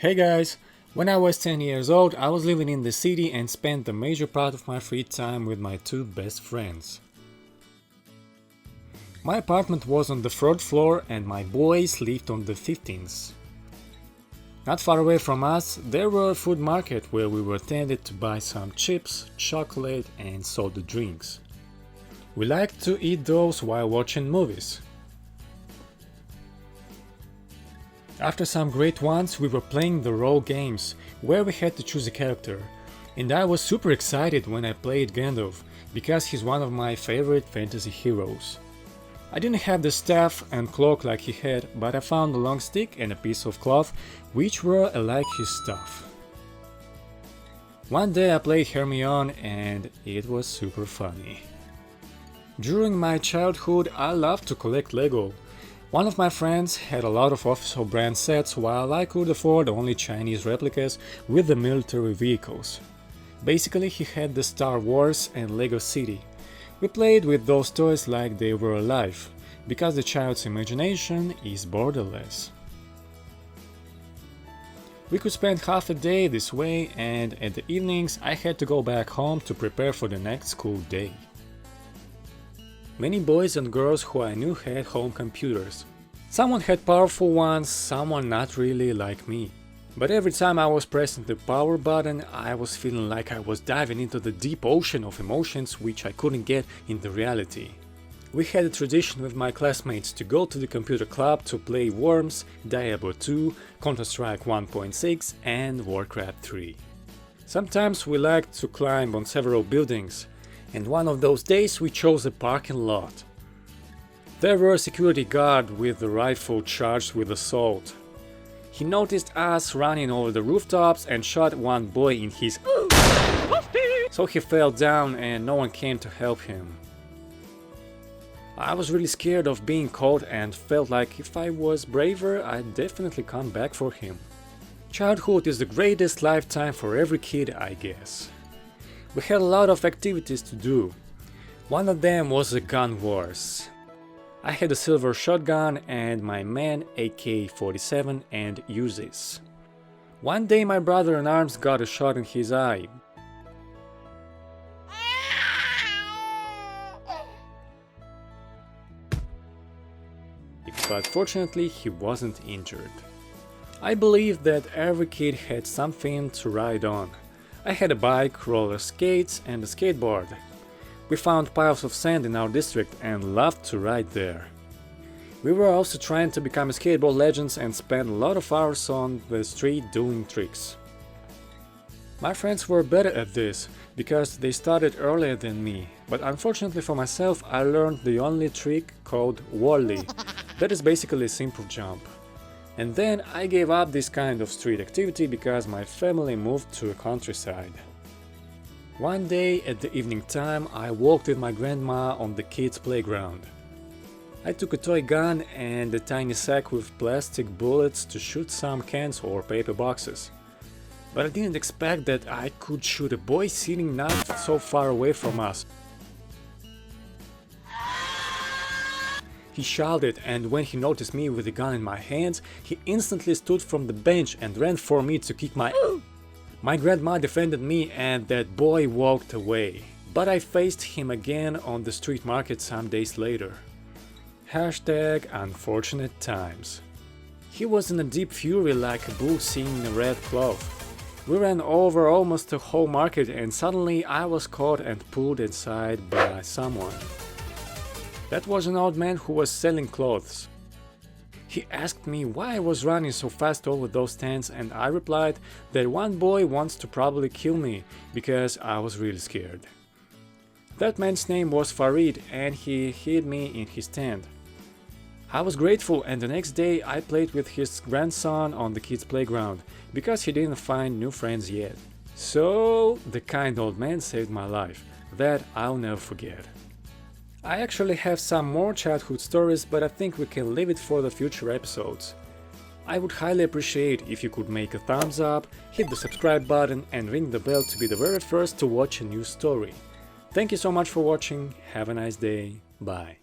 Hey guys! When I was 10 years old, I was living in the city and spent the major part of my free time with my two best friends. My apartment was on the 3rd floor and my boys lived on the 15th. Not far away from us, there was a food market where we were tended to buy some chips, chocolate and soda drinks. We liked to eat those while watching movies. After some great ones, we were playing the role games, where we had to choose a character. And I was super excited when I played Gandalf, because he's one of my favorite fantasy heroes. I didn't have the staff and cloak like he had, but I found a long stick and a piece of cloth, which were alike his stuff. One day I played Hermione and it was super funny. During my childhood, I loved to collect Lego. One of my friends had a lot of official brand sets while I could afford only Chinese replicas with the military vehicles. Basically, he had the Star Wars and Lego City. We played with those toys like they were alive, because the child's imagination is borderless. We could spend half a day this way, and at the evenings I had to go back home to prepare for the next school day. Many boys and girls who I knew had home computers. Someone had powerful ones, someone not really like me. But every time I was pressing the power button, I was feeling like I was diving into the deep ocean of emotions which I couldn't get in the reality. We had a tradition with my classmates to go to the computer club to play Worms, Diablo 2, Counter-Strike 1.6 and Warcraft 3. Sometimes we liked to climb on several buildings. And one of those days we chose a parking lot. There were a security guard with a rifle charged with assault. He noticed us running over the rooftops and shot one boy in his so he fell down and no one came to help him. I was really scared of being caught and felt like if I was braver, I'd definitely come back for him. Childhood is the greatest lifetime for every kid, I guess. We had a lot of activities to do. One of them was the gun wars. I had a silver shotgun and my man AK-47 and Uzis. One day my brother-in-arms got a shot in his eye. But fortunately he wasn't injured. I believe that every kid had something to ride on. I had a bike, roller skates and a skateboard. We found piles of sand in our district and loved to ride there. We were also trying to become skateboard legends and spent a lot of hours on the street doing tricks. My friends were better at this, because they started earlier than me, but unfortunately for myself I learned the only trick called Wally. That is basically a simple jump. And then I gave up this kind of street activity because my family moved to a countryside. One day at the evening time I walked with my grandma on the kids' playground. I took a toy gun and a tiny sack with plastic bullets to shoot some cans or paper boxes. But I didn't expect that I could shoot a boy sitting not so far away from us. He shouted, and when he noticed me with the gun in my hands, he instantly stood from the bench and ran for me to kick my My grandma defended me and that boy walked away. But I faced him again on the street market some days later. Hashtag unfortunate times. He was in a deep fury like a bull seeing a red cloth. We ran over almost the whole market and suddenly I was caught and pulled inside by someone. That was an old man who was selling clothes. He asked me why I was running so fast over those stands and I replied that one boy wants to probably kill me because I was really scared. That man's name was Farid and he hid me in his tent. I was grateful and the next day I played with his grandson on the kids' playground because he didn't find new friends yet. So the kind old man saved my life. That I'll never forget. I actually have some more childhood stories, but I think we can leave it for the future episodes. I would highly appreciate if you could make a thumbs up, hit the subscribe button and ring the bell to be the very first to watch a new story. Thank you so much for watching, have a nice day, bye.